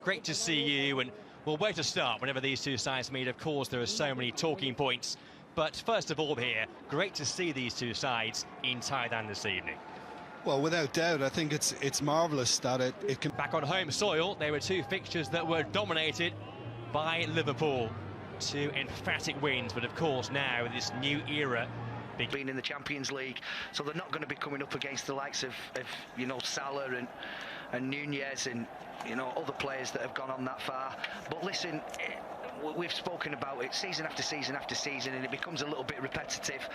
great to see you. And well, where to start whenever these two sides meet? Of course, there are so many talking points. But first of all here, great to see these two sides in Thailand this evening. Well, without doubt, I think it's marvellous that it can... Back on home soil, there were two fixtures that were dominated by Liverpool. Two emphatic wins, but of course now this new era being in the Champions League, so they're not going to be coming up against the likes of you know, Salah and Nunez and, you know, other players that have gone on that far. But listen, we've spoken about it season after season after season, and it becomes a little bit repetitive.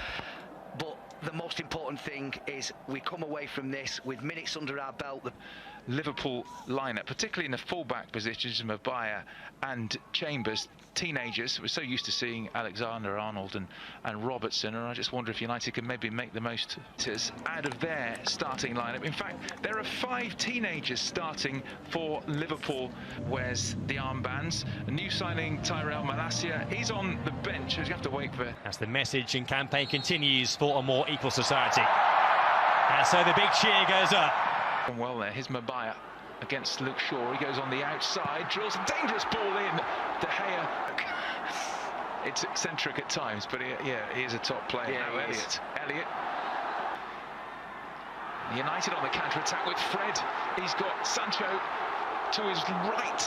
But the most important thing is we come away from this with minutes under our belt. The Liverpool lineup, particularly in the fullback positions, Maguire and Chambers, teenagers. We're so used to seeing Alexander-Arnold and Robertson, and I just wonder if United can maybe make the most out of their starting lineup. In fact, there are 5 teenagers starting for Liverpool. Wears the armbands. A new signing, Tyrell Malacia, he's on the bench, as you have to wait for. As the message and campaign continues for a more equal society. And so the big cheer goes up. Well there, here's Maguire against Luke Shaw. He goes on the outside, drills a dangerous ball in. De Gea. It's eccentric at times, but he is a top player. Yeah, Elliott. United on the counter-attack with Fred. He's got Sancho to his right.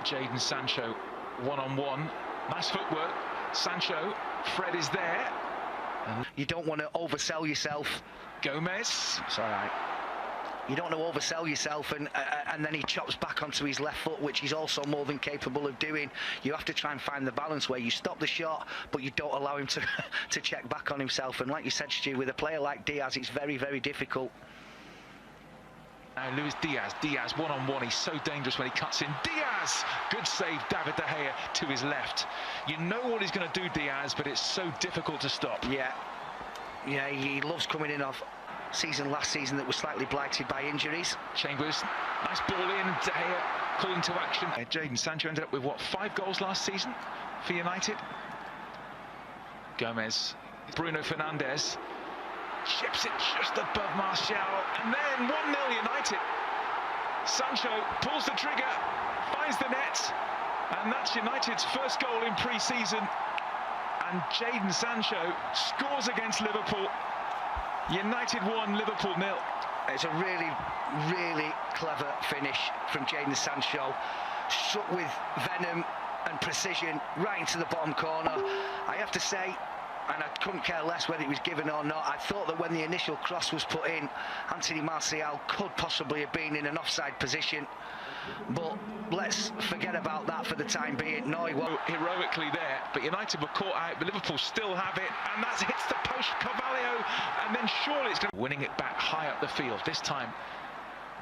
Jadon Sancho one-on-one. Nice footwork. Sancho. Fred is there. You don't want to oversell yourself. Gomez. It's all right. You don't want to oversell yourself, and then he chops back onto his left foot, which he's also more than capable of doing. You have to try and find the balance where you stop the shot, but you don't allow him to check back on himself. And like you said, Stu, with a player like Diaz, it's very, very difficult. Now Luis Diaz one-on-one, he's so dangerous when he cuts in. Diaz! Good save, David De Gea to his left. You know what he's going to do, Diaz, but it's so difficult to stop. Yeah, he loves coming in off last season that was slightly blighted by injuries. Chambers, nice ball in, De Gea calling to action. Jadon Sancho ended up with, what, 5 goals last season for United? Gomez, Bruno Fernandes, chips it just above Martial, and then 1-0 United. Sancho pulls the trigger, finds the net, and that's United's first goal in pre-season. And Jadon Sancho scores against Liverpool. United 1, Liverpool 0. It's a really, really clever finish from Jadon Sancho. Struck with venom and precision right into the bottom corner. I have to say, and I couldn't care less whether it was given or not, I thought that when the initial cross was put in, Anthony Martial could possibly have been in an offside position. But let's forget about that for the time being. No, he won't. Heroically there, but United were caught out, but Liverpool still have it, and that hits the post, Carvalho, and then surely it's going to... Winning it back high up the field. This time,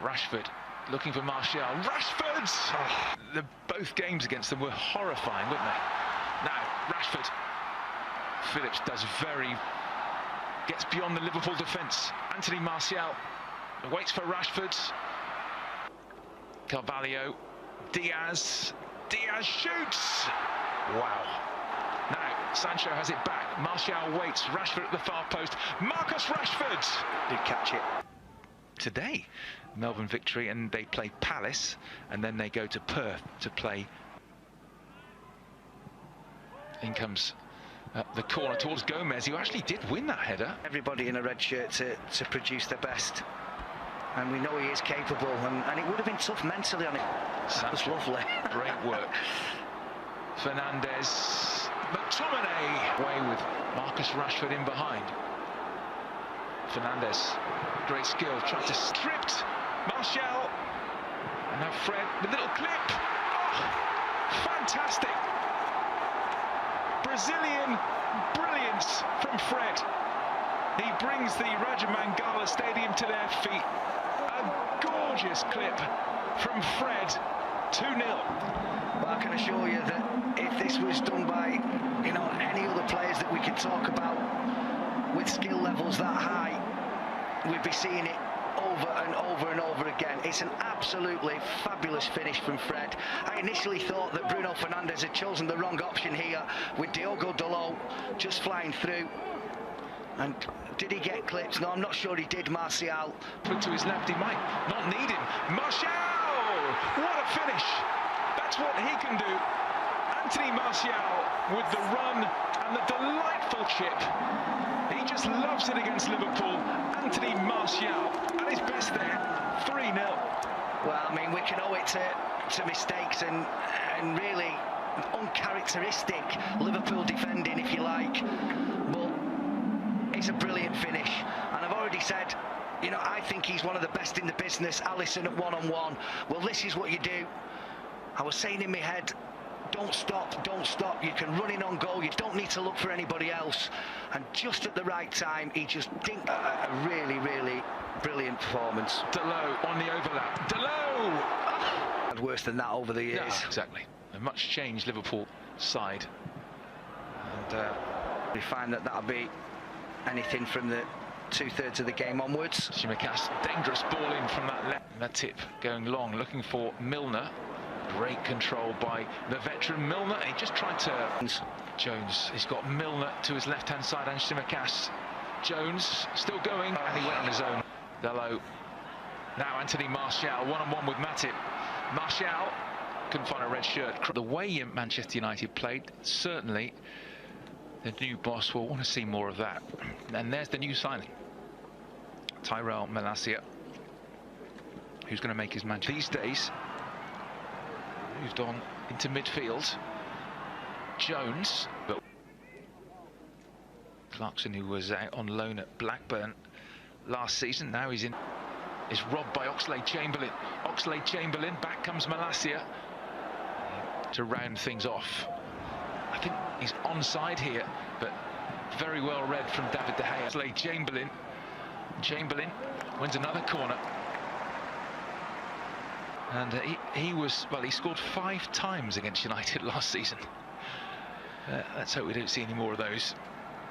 Rashford looking for Martial. Rashford! Oh, both games against them were horrifying, weren't they? Now, Rashford. Phillips gets beyond the Liverpool defence. Anthony Martial waits for Rashford. Carvalho, Diaz shoots! Wow. Now, Sancho has it back, Martial waits, Rashford at the far post, Marcus Rashford! Did catch it. Today, Melbourne victory, and they play Palace, and then they go to Perth to play. In comes the corner towards Gomez, who actually did win that header. Everybody in a red shirt to produce their best. And we know he is capable, and it would have been tough mentally on it. That was lovely. Great work. Fernandes, McTominay away with Marcus Rashford in behind. Fernandes, great skill, tried to stripped Martial, and now Fred, the little clip. Oh, fantastic. Brazilian brilliance from Fred. He brings the Raja Mangala Stadium to their feet. A gorgeous clip from Fred, 2-0. Well, I can assure you that if this was done by, you know, any other players that we could talk about with skill levels that high, we'd be seeing it over and over and over again. It's an absolutely fabulous finish from Fred. I initially thought that Bruno Fernandes had chosen the wrong option here with Diogo Dalot just flying through. And did he get clipped? No, I'm not sure he did, Martial. Put to his left, he might not need him. Martial! What a finish! That's what he can do. Anthony Martial with the run and the delightful chip. He just loves it against Liverpool. Anthony Martial at his best there, 3-0. Well, I mean, we can owe it to mistakes and really uncharacteristic Liverpool defending, if you like. But it's a brilliant finish. And I've already said, you know, I think he's one of the best in the business. Alisson at one-on-one. Well, this is what you do. I was saying in my head, don't stop, don't stop. You can run in on goal. You don't need to look for anybody else. And just at the right time, he just dinked a really, really brilliant performance. Delot on the overlap. Delot! Worse than that over the years. Yeah, exactly. A much changed Liverpool side. And we find that that'll be anything from the 2/3 of the game onwards. Shimikas, dangerous ball in from that left. Matip going long, looking for Milner. Great control by the veteran Milner. He just tried to... Jones, he's got Milner to his left-hand side and Shimikas. Jones still going, and he went on his own. Delot. Now Anthony Martial, one-on-one with Matip. Martial couldn't find a red shirt. The way Manchester United played, certainly the new boss will want to see more of that. And there's the new signing, Tyrell Malacia, who's going to make his Manchester these days. Moved on into midfield. Jones, but Clarkson, who was out on loan at Blackburn last season, now he's in. Is robbed by Oxlade-Chamberlain. Oxlade-Chamberlain, back comes Malacia to round things off. I think he's onside here, but very well read from David De Gea. Oxlade-Chamberlain. Chamberlain wins another corner. And he was, well, he scored 5 times against United last season. Let's hope we don't see any more of those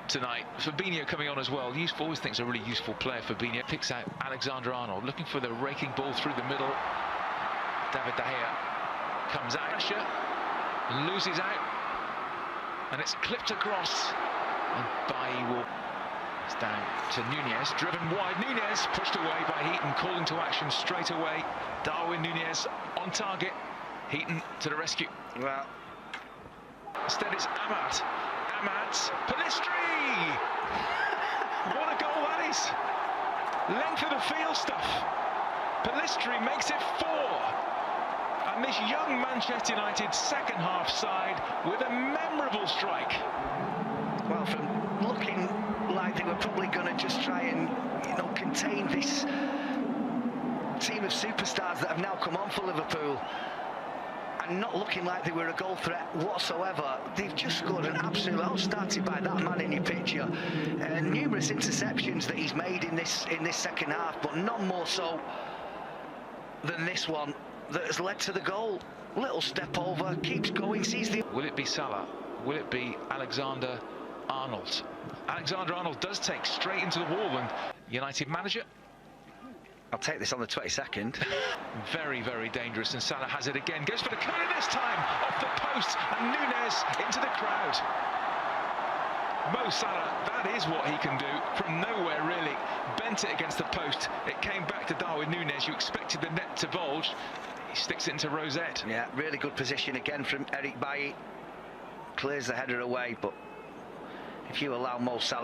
tonight. Fabinho coming on as well. Useful, always thinks a really useful player. Fabinho picks out Alexander-Arnold, looking for the raking ball through the middle. David De Gea comes out, pressure, loses out, and it's clipped across. And Bailly will. It's down to Nunez, driven wide. Nunez pushed away by Heaton, calling to action straight away. Darwin Nunez on target. Heaton to the rescue. Well, instead it's Amat. Amat, Pellistri! What a goal that is! Length of the field stuff. Pellistri makes it 4. And this young Manchester United second half side with a memorable strike. Well, from looking like they were probably going to just try and, you know, contain this team of superstars that have now come on for Liverpool, and not looking like they were a goal threat whatsoever, they've just scored an absolute outstarted by that man in your picture. Numerous interceptions that he's made in this second half, but none more so than this one that has led to the goal. Little step over, keeps going, sees the... Will it be Salah? Will it be Alexander-Arnold? Alexander-Arnold does take straight into the wall, and United manager... I'll take this on the 22nd. Very, very dangerous, and Salah has it again. Goes for the corner this time, off the post, and Nunez into the crowd. Mo Salah, that is what he can do from nowhere, really. Bent it against the post. It came back to Darwin Nunez. You expected the net to bulge. He sticks it into Rosette. Yeah, really good position again from Eric Bailly. Clears the header away, but if you allow Mo Salah